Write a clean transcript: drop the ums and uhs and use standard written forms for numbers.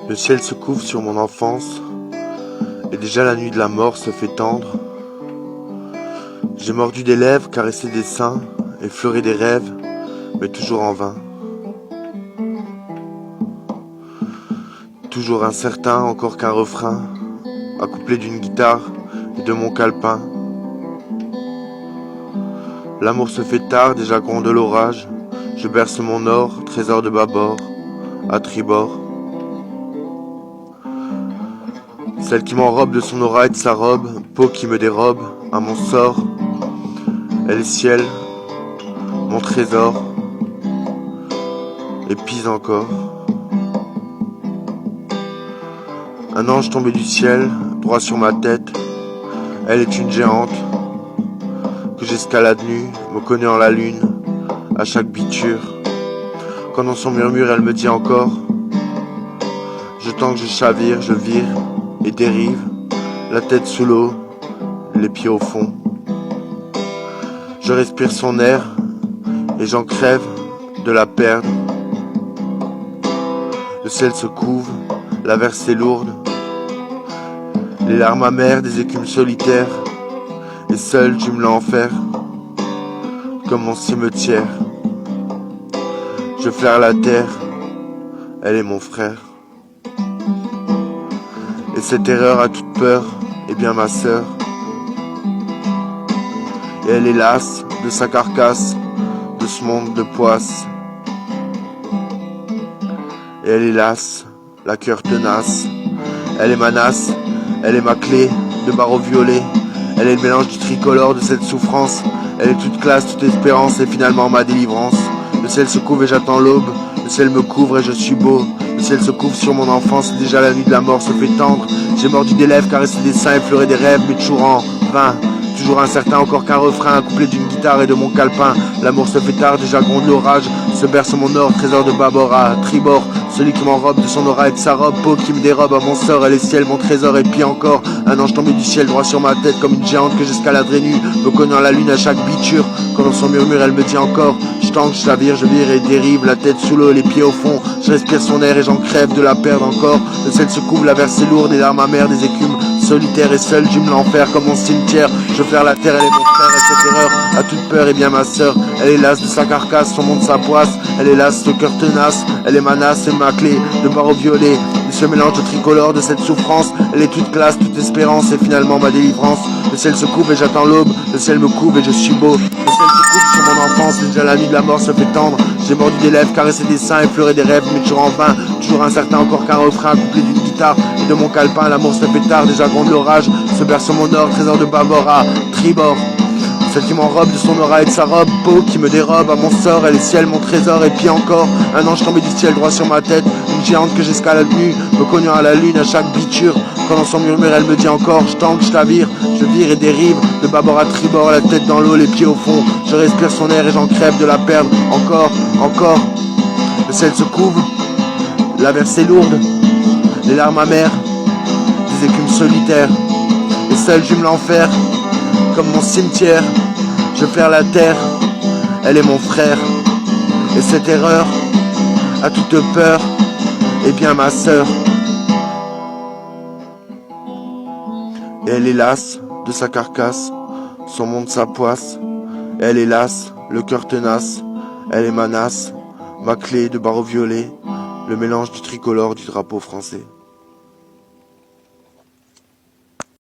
Le ciel se couvre sur mon enfance, et déjà la nuit de la mort se fait tendre. J'ai mordu des lèvres, caressé des seins, effleuré des rêves, mais toujours en vain. Toujours incertain, encore qu'un refrain, accouplé d'une guitare et de mon calepin. L'amour se fait tard, déjà gronde l'orage. Je berce mon or, trésor de bâbord, à tribord. Celle qui m'enrobe de son aura et de sa robe, peau qui me dérobe à mon sort. Elle est ciel, mon trésor, et pis encore. Un ange tombé du ciel, droit sur ma tête. Elle est une géante que j'escalade nue, me connaît en la lune, à chaque biture. Quand dans son murmure elle me dit encore, je tends que je chavire, je vire et dérive, la tête sous l'eau, les pieds au fond. Je respire son air et j'en crève de la perdre. Le ciel se couvre, la versée lourde, les larmes amères des écumes solitaires, et seul tu me l'enfer, comme mon cimetière. Je flaire la terre, elle est mon frère. Et cette erreur a toute peur, est bien ma sœur. Et elle est lasse de sa carcasse, de ce monde de poisse. Et elle est lasse, la cœur tenace. Elle est ma nasse, elle est ma clé de barreau violet. Elle est le mélange du tricolore de cette souffrance. Elle est toute classe, toute espérance et finalement ma délivrance. Le ciel se couvre et j'attends l'aube. Le ciel me couvre et je suis beau. Le ciel se couvre sur mon enfance et déjà la nuit de la mort se fait tendre. J'ai mordu des lèvres, caressé des seins, effleuré des rêves, mais toujours en vain. Toujours incertain, encore qu'un refrain, accouplé d'une guitare et de mon calepin. L'amour se fait tard, déjà gronde l'orage. Se berce mon or, trésor de bâbord à tribord. Celui qui m'enrobe de son aura et de sa robe, peau qui me dérobe à mon sort. Elle est ciel, mon trésor, et puis encore un ange tombé du ciel droit sur ma tête, comme une géante que j'escaladerai nue, me connaissant la lune à chaque biture. Quand dans son murmure elle me dit encore, je tangue, je chavire, je vire et dérive, la tête sous l'eau, les pieds au fond. Je respire son air et j'en crève de la perdre encore. Le ciel se couvre, la versée lourde, des larmes amères, des écumes solitaires, et seul j'hume l'enfer comme mon cimetière. Je flaire la terre, elle est mon frère, et cette erreur a toute peur, et bien ma sœur. Elle est lasse de sa carcasse, son monde sa poisse. Elle est lasse, ce cœur tenace. Elle est ma nasse et ma clé de barreau violet. Ce mélange de tricolore de cette souffrance. Elle est toute classe, toute espérance et finalement ma délivrance. Le ciel se couvre et j'attends l'aube. Le ciel me couvre et je suis beau. Le ciel se couvre sur mon enfance, déjà la nuit de la mort se fait tendre. J'ai mordu des lèvres, caressé des seins, effleuré des rêves, mais toujours en vain. Toujours incertain, encore qu'un refrain accouplé d'une guitare et de mon calepin. L'amour se fait tard, déjà gronde l'orage. Se berce mon or, trésor de bâbord à tribord. Celle qui m'enrobe de son aura et de sa robe, peau qui me dérobe à mon sort. Elle est ciel, mon trésor, et puis encore un ange tombé du ciel droit sur ma tête. Une géante que j'escalade nue, me cognant à la lune à chaque biture. Quand dans son murmure elle me dit encore, je tangue, je chavire, je vire et dérive, de bâbord à tribord, la tête dans l'eau, les pieds au fond. Je respire son air et j'en crève de la perdre. Encore, encore. Le ciel se couvre, la versée lourde, les larmes amères, des écumes solitaires. Et seul j'hume l'enfer, comme mon cimetière. Je flaire la terre, elle est mon frère. Et cette erreur a toute peur, et bien ma sœur. Et elle est lasse de sa carcasse, son monde sa poisse. Et elle est lasse, le cœur tenace. Elle est ma nasse, ma clé de barreau violet, le mélange du tricolore du drapeau français.